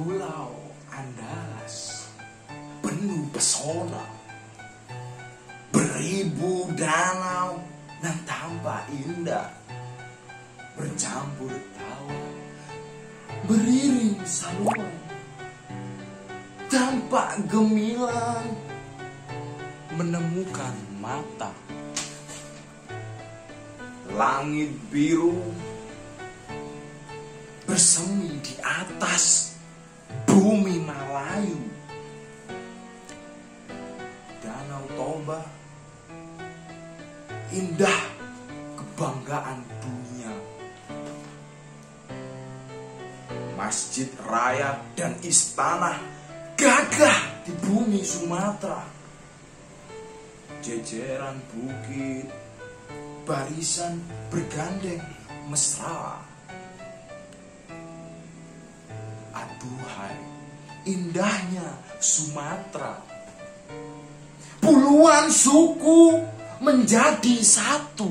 Pulau Andalas penuh pesona, beribu danau nan tampak indah, bercampur tawa, beriring saluran, tampak gemilang menemukan mata. Langit biru bersemi di atas bumi Malayu. Danau Toba indah kebanggaan dunia. Masjid Raya dan istana gagah di bumi Sumatera. Jejeran bukit barisan bergandeng mesra. Aduhai indahnya Sumatera. Puluhan suku menjadi satu,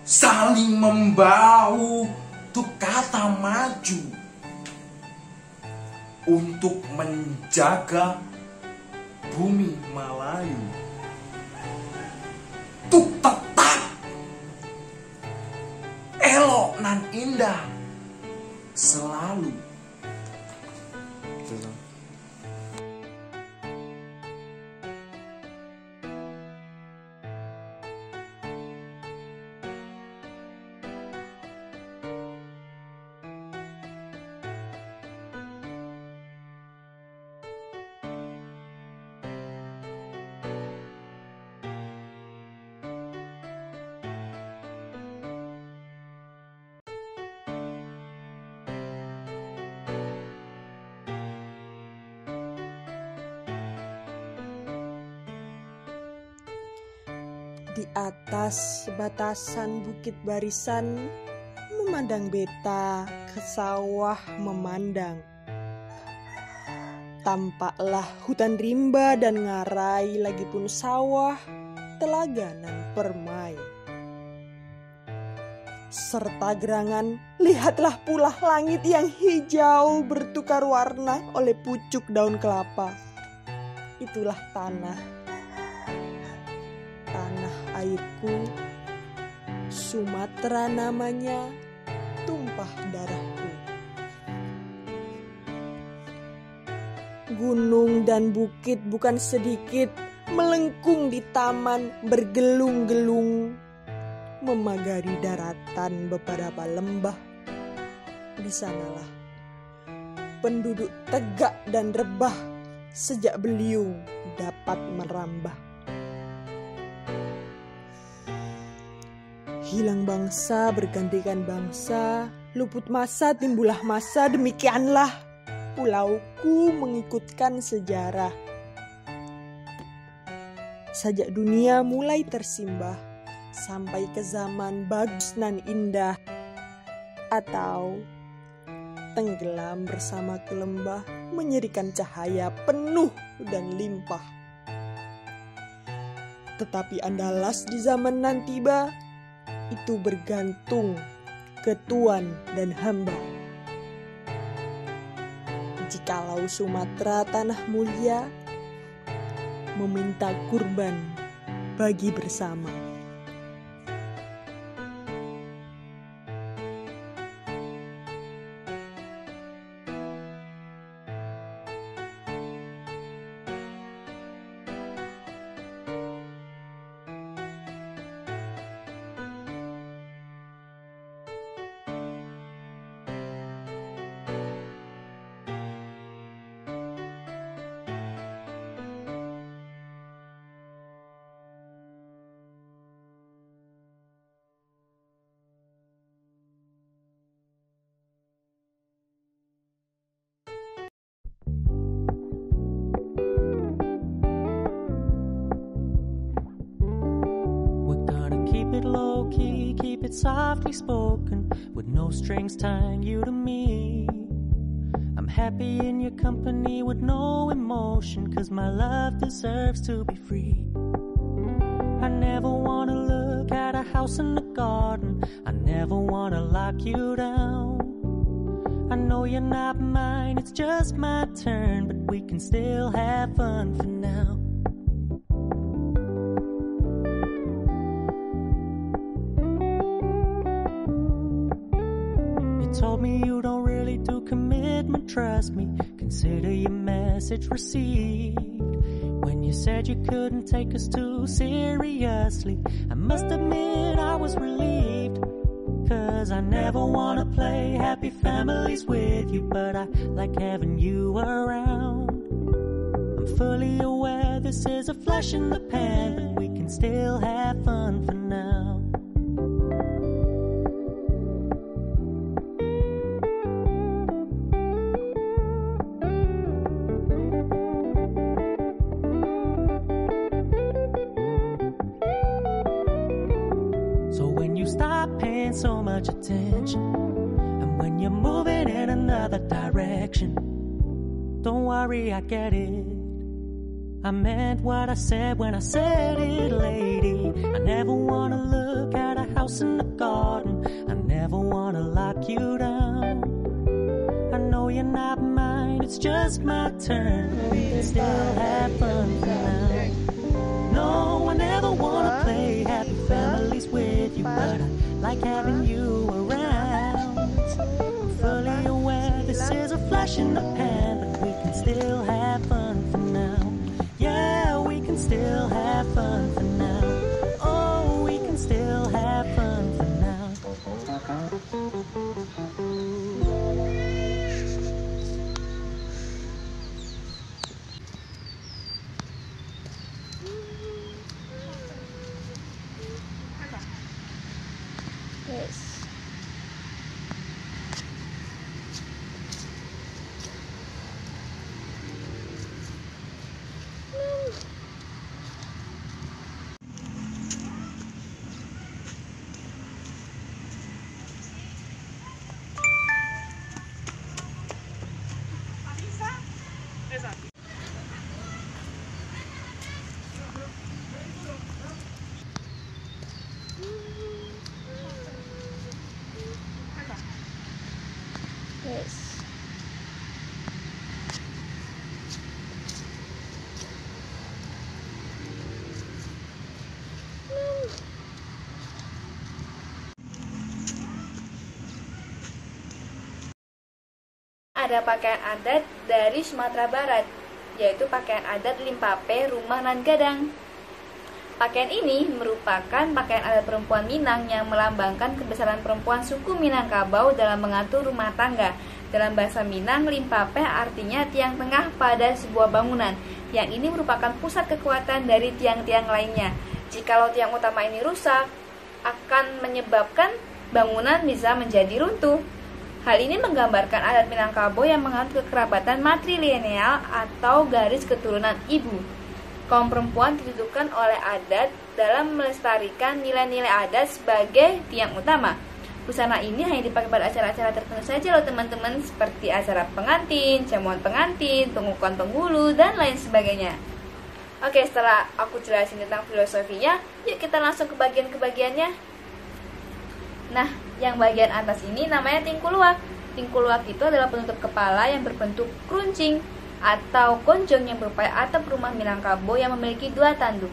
saling membahu untuk kata maju, untuk menjaga bumi Malayu. Tuk tetap elok nan indah selalu. Di atas batasan bukit barisan, memandang beta ke sawah memandang. Tampaklah hutan rimba dan ngarai, lagi pun sawah, telaga nan permai. Serta gerangan, lihatlah pula langit yang hijau bertukar warna oleh pucuk daun kelapa. Itulah tanah airku, Sumatera namanya, tumpah darahku. Gunung dan bukit bukan sedikit melengkung di taman bergelung-gelung, memagari daratan beberapa lembah. Di sanalah penduduk tegak dan rebah sejak beliung dapat merambah. Hilang bangsa bergantikan bangsa, luput masa timbullah masa, demikianlah pulauku mengikutkan sejarah. Sajak dunia mulai tersimbah sampai ke zaman bagus nan indah, atau tenggelam bersama ke lembah menyerikan cahaya penuh dan limpah. Tetapi Andalas di zaman nan tiba, itu bergantung ke Tuan dan hamba. Jikalau Sumatera tanah mulia, meminta kurban bagi bersama. it low-key, keep it softly spoken, with no strings tying you to me. I'm happy in your company with no emotion, 'cause my love deserves to be free. I never wanna look at a house in the garden, I never wanna lock you down. I I know you're not mine, it's just my turn, but we can still have fun for now. You told me you don't really do commitment, trust me, consider your message received. When you said you couldn't take us too seriously, I must admit I was relieved. Cause I never wanna play happy families with you, but I like having you around. I'm fully aware this is a flash in the pan, but we can still have fun for now. So when you stop paying so much attention, and when you're moving in another direction, don't worry, I get it. I meant what I said when I said it, lady. I never wanna look at a house in the garden, I never wanna lock you down. I know you're not mine, it's just my turn, but we can still have fun for now. No, I never wanna play happy families with you, but I like having you around. I'm fully aware this is a flash in the pan, but we can still have fun for now. Yeah, we can still have fun for now. Oh, we can still have fun for now. Yes. Yes. Ada pakaian adat dari Sumatera Barat, yaitu pakaian adat Limpape Rumah Nan Gadang. Pakaian ini merupakan pakaian adat perempuan Minang yang melambangkan kebesaran perempuan suku Minangkabau dalam mengatur rumah tangga. Dalam bahasa Minang, Limpape artinya tiang tengah pada sebuah bangunan, yang ini merupakan pusat kekuatan dari tiang-tiang lainnya. Jikalau tiang utama ini rusak, akan menyebabkan bangunan bisa menjadi runtuh. Hal ini menggambarkan adat Minangkabau yang menganut kekerabatan matrilineal atau garis keturunan ibu. Kaum perempuan didudukkan oleh adat dalam melestarikan nilai-nilai adat sebagai tiang utama. Busana ini hanya dipakai pada acara-acara tertentu saja loh teman-teman, seperti acara pengantin, jamuan pengantin, pengukuhan penghulu, dan lain sebagainya. Oke, setelah aku jelasin tentang filosofinya, yuk kita langsung ke bagian-kebagiannya. Nah, yang bagian atas ini namanya tingkuluak. Tingkuluak itu adalah penutup kepala yang berbentuk kruncing atau gonjong yang berupa atap rumah Minangkabau yang memiliki dua tanduk.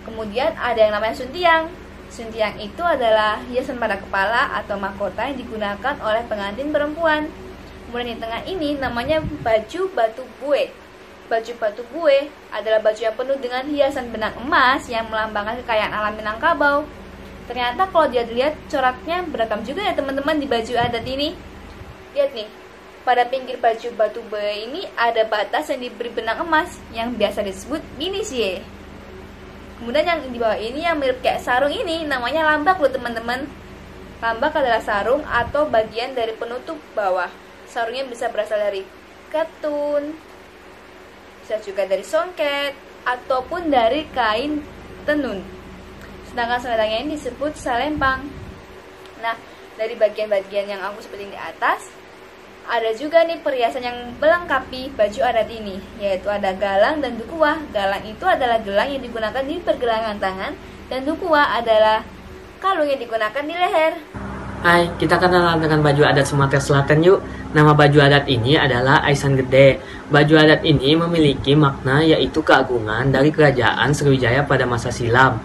Kemudian ada yang namanya suntiang. Suntiang itu adalah hiasan pada kepala atau mahkota yang digunakan oleh pengantin perempuan. Kemudian di tengah ini namanya baju batu bue. Baju batu bue adalah baju yang penuh dengan hiasan benang emas yang melambangkan kekayaan alam Minangkabau. Ternyata kalau dia dilihat coraknya beragam juga ya teman-teman di baju adat ini. Lihat nih, pada pinggir baju batu bue ini ada batas yang diberi benang emas yang biasa disebut binisie. Kemudian yang di bawah ini yang mirip kayak sarung ini namanya lambak loh teman-teman. Lambak adalah sarung atau bagian dari penutup bawah. Sarungnya bisa berasal dari katun, bisa juga dari songket, ataupun dari kain tenun. Sedangkan selendangnya ini disebut salempang. Nah, dari bagian-bagian yang aku sebutin di atas, ada juga nih perhiasan yang melengkapi baju adat ini, yaitu ada galang dan dukuah. Galang itu adalah gelang yang digunakan di pergelangan tangan, dan dukuah adalah kalung yang digunakan di leher. Hai, kita kenalan dengan baju adat Sumatera Selatan yuk. Nama baju adat ini adalah Aisan Gede. Baju adat ini memiliki makna yaitu keagungan dari kerajaan Sriwijaya pada masa silam.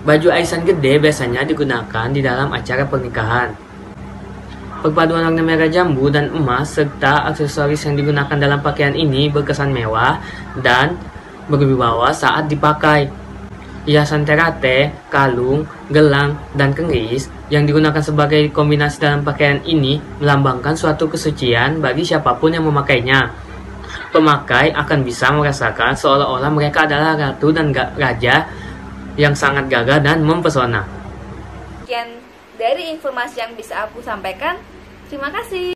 Baju Aisan Gede biasanya digunakan di dalam acara pernikahan. Perpaduan warna merah jambu dan emas serta aksesoris yang digunakan dalam pakaian ini berkesan mewah dan berwibawa saat dipakai. Hiasan terate, kalung, gelang, dan keris yang digunakan sebagai kombinasi dalam pakaian ini melambangkan suatu kesucian bagi siapapun yang memakainya. Pemakai akan bisa merasakan seolah-olah mereka adalah ratu dan raja yang sangat gagah dan mempesona. Sekian dari informasi yang bisa aku sampaikan. Terima kasih.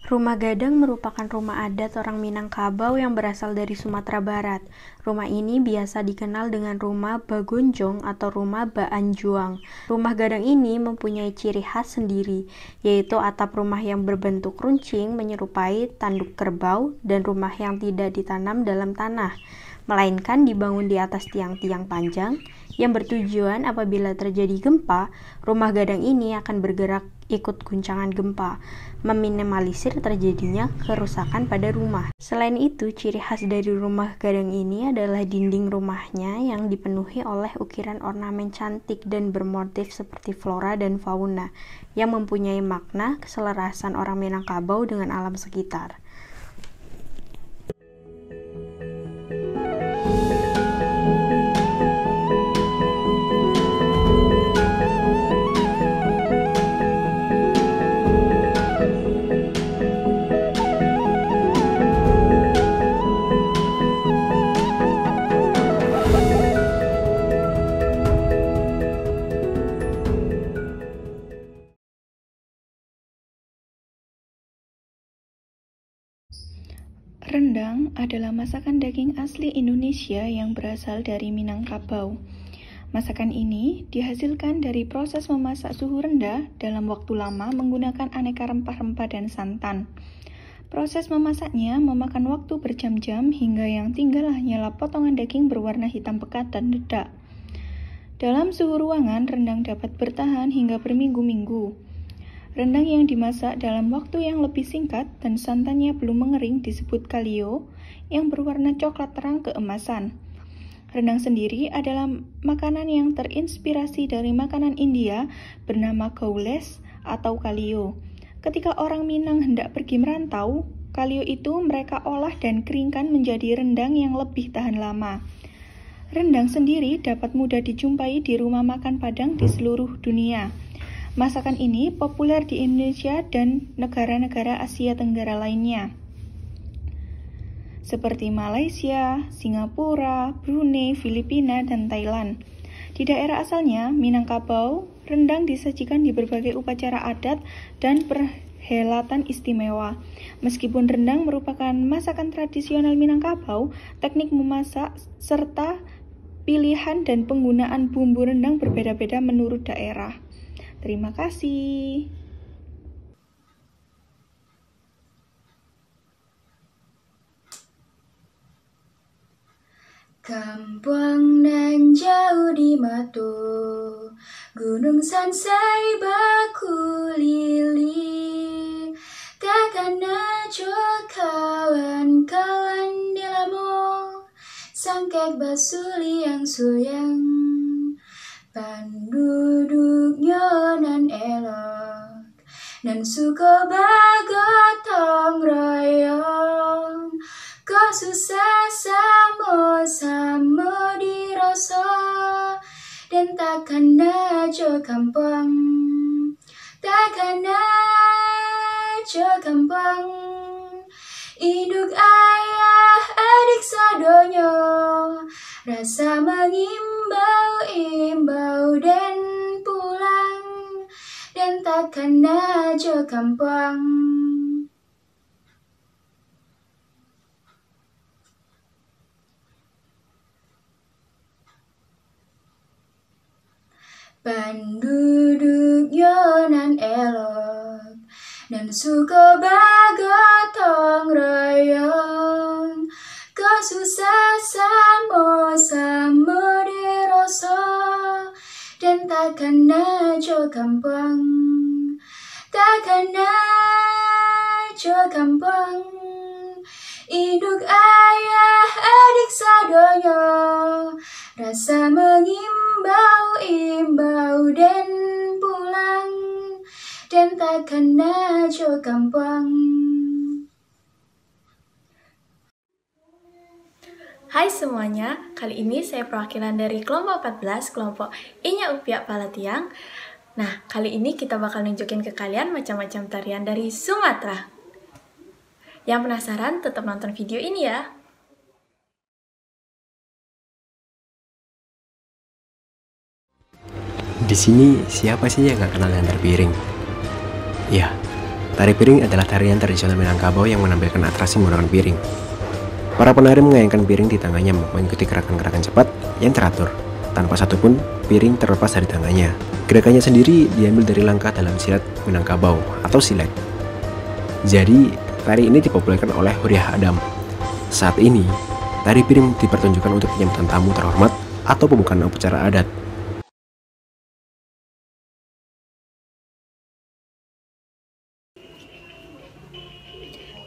Rumah Gadang merupakan rumah adat orang Minangkabau yang berasal dari Sumatera Barat. Rumah ini biasa dikenal dengan rumah Bagonjong atau rumah Baanjuang. Rumah Gadang ini mempunyai ciri khas sendiri, yaitu atap rumah yang berbentuk runcing menyerupai tanduk kerbau dan rumah yang tidak ditanam dalam tanah, melainkan dibangun di atas tiang-tiang panjang yang bertujuan apabila terjadi gempa, rumah Gadang ini akan bergerak ikut guncangan gempa, meminimalisir terjadinya kerusakan pada rumah. Selain itu, ciri khas dari rumah Gadang ini adalah dinding rumahnya yang dipenuhi oleh ukiran ornamen cantik dan bermotif seperti flora dan fauna, yang mempunyai makna keselarasan orang Minangkabau dengan alam sekitar. Rendang adalah masakan daging asli Indonesia yang berasal dari Minangkabau. Masakan ini dihasilkan dari proses memasak suhu rendah dalam waktu lama menggunakan aneka rempah-rempah dan santan. Proses memasaknya memakan waktu berjam-jam hingga yang tinggal hanyalah potongan daging berwarna hitam pekat dan dedak. Dalam suhu ruangan, rendang dapat bertahan hingga berminggu-minggu. Rendang yang dimasak dalam waktu yang lebih singkat dan santannya belum mengering disebut kalio, yang berwarna coklat terang keemasan. Rendang sendiri adalah makanan yang terinspirasi dari makanan India bernama gaules atau kalio. Ketika orang Minang hendak pergi merantau, kalio itu mereka olah dan keringkan menjadi rendang yang lebih tahan lama. Rendang sendiri dapat mudah dijumpai di rumah makan Padang di seluruh dunia. Masakan ini populer di Indonesia dan negara-negara Asia Tenggara lainnya, seperti Malaysia, Singapura, Brunei, Filipina, dan Thailand. Di daerah asalnya, Minangkabau, rendang disajikan di berbagai upacara adat dan perhelatan istimewa. Meskipun rendang merupakan masakan tradisional Minangkabau, teknik memasak serta pilihan dan penggunaan bumbu rendang berbeda-beda menurut daerah. Terima kasih. Kampung nan jauh di mata, gunung sansai baku lili, takkan aja kawan-kawan di lamo, sangkek basuli yang suyang. Penduduknya nan elok, nan suka bagotong royong, kau susah sama-sama dirasa, dan takkan aja gampang, takkan aja gampang. Induk ayah adik sadonyo, rasa mengimbau-imbau dan pulang, dan takkan aja gampang. Penduduknya nan elok, nan suka bagotong royong, kesusah sama-sama dirasa, dan takkan aja gampang, takkan aja gampang. Induk ayah adik sadonya, rasa mengimbau-imbau dan pulang, dan takkan aja gampang. Hai semuanya, kali ini saya perwakilan dari kelompok 14, kelompok Inya Upiak Palatiang. Nah, kali ini kita bakal nunjukin ke kalian macam-macam tarian dari Sumatera. Yang penasaran, tetap nonton video ini ya. Di sini, siapa sih yang gak kenal dengan tari piring? Ya, tari piring adalah tarian tradisional Minangkabau yang menampilkan atraksi menggunakan piring. Para penari mengayunkan piring di tangannya mengikuti gerakan-gerakan cepat yang teratur, tanpa satupun piring terlepas dari tangannya. Gerakannya sendiri diambil dari langkah dalam silat Minangkabau atau silet. Jadi, tari ini dipopulerkan oleh Huriah Adam. Saat ini, tari piring dipertunjukkan untuk penyambutan tamu terhormat atau pembukaan upacara adat.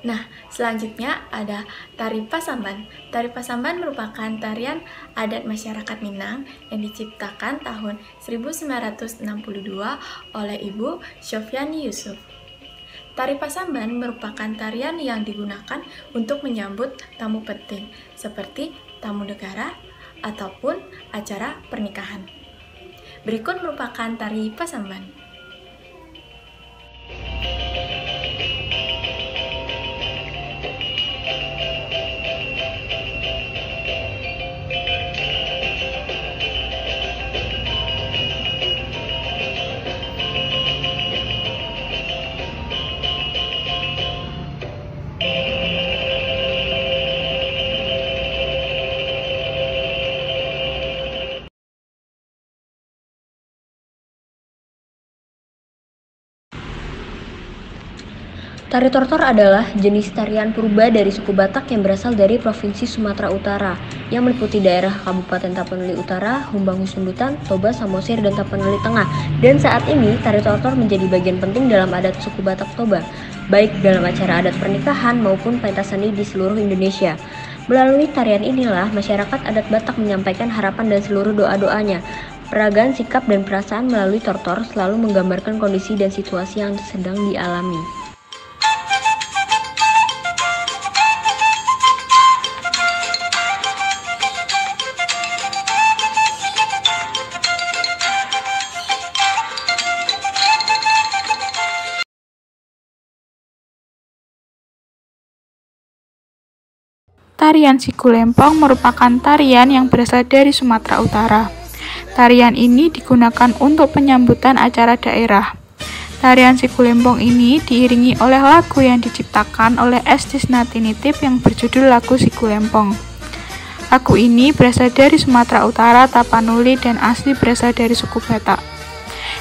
Nah, selanjutnya ada Tari Pasamban. Tari Pasamban merupakan tarian adat masyarakat Minang yang diciptakan tahun 1962 oleh Ibu Syofiani Yusuf. Tari Pasamban merupakan tarian yang digunakan untuk menyambut tamu penting, seperti tamu negara ataupun acara pernikahan. Berikut merupakan Tari Pasamban. Tari Tortor adalah jenis tarian purba dari suku Batak yang berasal dari Provinsi Sumatera Utara yang meliputi daerah Kabupaten Tapanuli Utara, Humbang Husundutan, Toba, Samosir, dan Tapanuli Tengah. Dan saat ini, Tari Tortor menjadi bagian penting dalam adat suku Batak Toba, baik dalam acara adat pernikahan maupun pentas seni di seluruh Indonesia. Melalui tarian inilah, masyarakat adat Batak menyampaikan harapan dan seluruh doa-doanya. Peragaan sikap dan perasaan melalui tortor selalu menggambarkan kondisi dan situasi yang sedang dialami. Tarian Sikulempong merupakan tarian yang berasal dari Sumatera Utara. Tarian ini digunakan untuk penyambutan acara daerah. Tarian Sikulempong ini diiringi oleh lagu yang diciptakan oleh S. Tisnati Nitip yang berjudul lagu Sikulempong. Lagu ini berasal dari Sumatera Utara, Tapanuli, dan asli berasal dari suku Batak.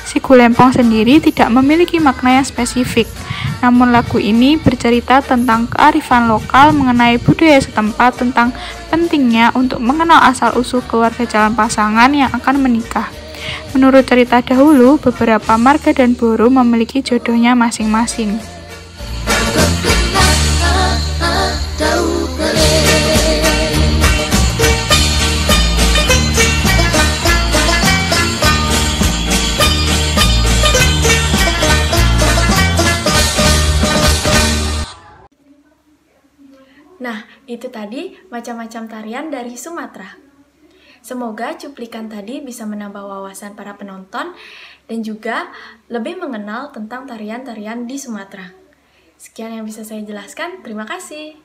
Sikulempong sendiri tidak memiliki makna yang spesifik, namun lagu ini bercerita tentang kearifan lokal mengenai budaya setempat, tentang pentingnya untuk mengenal asal-usul keluarga calon pasangan yang akan menikah. Menurut cerita dahulu, beberapa marga dan buru memiliki jodohnya masing-masing. Nah, itu tadi macam-macam tarian dari Sumatera. Semoga cuplikan tadi bisa menambah wawasan para penonton dan juga lebih mengenal tentang tarian-tarian di Sumatera. Sekian yang bisa saya jelaskan, terima kasih.